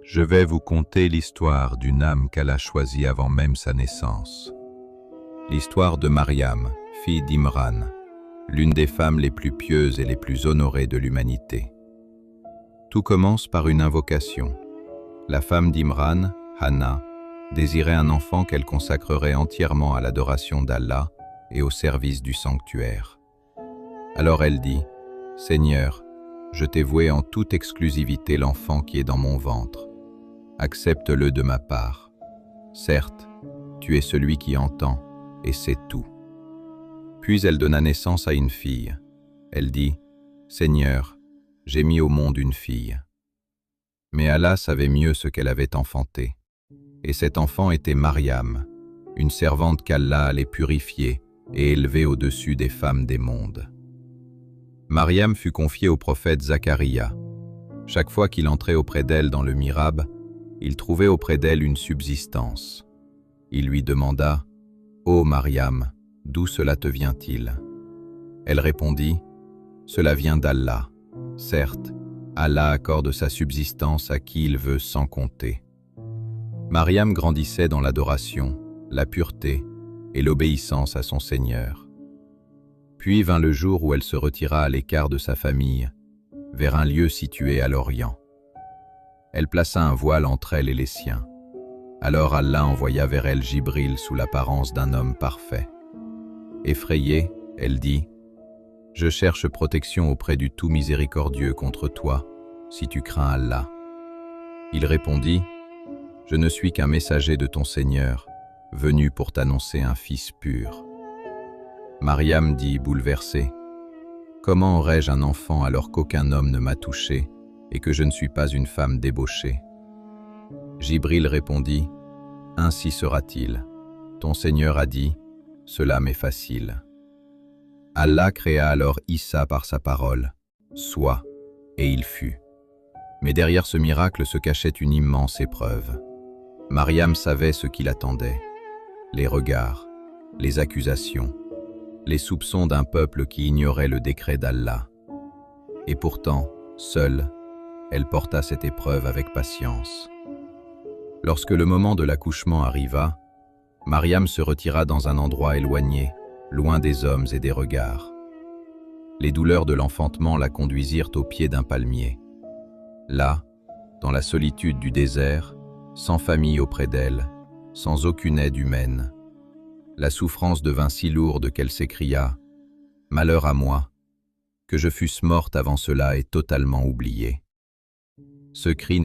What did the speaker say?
Je vais vous conter l'histoire d'une âme qu'Allah choisit avant même sa naissance. L'histoire de Mariam, fille d'Imran, l'une des femmes les plus pieuses et les plus honorées de l'humanité. Tout commence par une invocation. La femme d'Imran, Hanna, désirait un enfant qu'elle consacrerait entièrement à l'adoration d'Allah et au service du sanctuaire. Alors elle dit, « Seigneur, je t'ai voué en toute exclusivité l'enfant qui est dans mon ventre. Accepte-le de ma part. Certes, tu es celui qui entend, et c'est tout. » Puis elle donna naissance à une fille. Elle dit, « Seigneur, j'ai mis au monde une fille. » Mais Allah savait mieux ce qu'elle avait enfanté. Et cet enfant était Mariam, une servante qu'Allah allait purifier et élever au-dessus des femmes des mondes. Mariam fut confiée au prophète Zacharia. Chaque fois qu'il entrait auprès d'elle dans le mihrab, il trouvait auprès d'elle une subsistance. Il lui demanda, « Ô Mariam, d'où cela te vient-il » Elle répondit, « Cela vient d'Allah. Certes, Allah accorde sa subsistance à qui il veut sans compter. » Mariam grandissait dans l'adoration, la pureté et l'obéissance à son Seigneur. Puis vint le jour où elle se retira à l'écart de sa famille, vers un lieu situé à l'Orient. Elle plaça un voile entre elle et les siens. Alors Allah envoya vers elle Jibril sous l'apparence d'un homme parfait. Effrayée, elle dit, « Je cherche protection auprès du tout miséricordieux contre toi, si tu crains Allah. » Il répondit, « Je ne suis qu'un messager de ton Seigneur, venu pour t'annoncer un fils pur. » Mariam dit, bouleversée, « Comment aurais-je un enfant alors qu'aucun homme ne m'a touché et que je ne suis pas une femme débauchée ?» Jibril répondit, « Ainsi sera-t-il. Ton Seigneur a dit, cela m'est facile. » Allah créa alors Issa par sa parole, « Sois » et il fut. Mais derrière ce miracle se cachait une immense épreuve. Mariam savait ce qui l'attendait, les regards, les accusations, les soupçons d'un peuple qui ignorait le décret d'Allah. Et pourtant, seule, elle porta cette épreuve avec patience. Lorsque le moment de l'accouchement arriva, Mariam se retira dans un endroit éloigné, loin des hommes et des regards. Les douleurs de l'enfantement la conduisirent au pied d'un palmier. Là, dans la solitude du désert, sans famille auprès d'elle, sans aucune aide humaine, la souffrance devint si lourde qu'elle s'écria « Malheur à moi, que je fusse morte avant cela et totalement oubliée. » Ce cri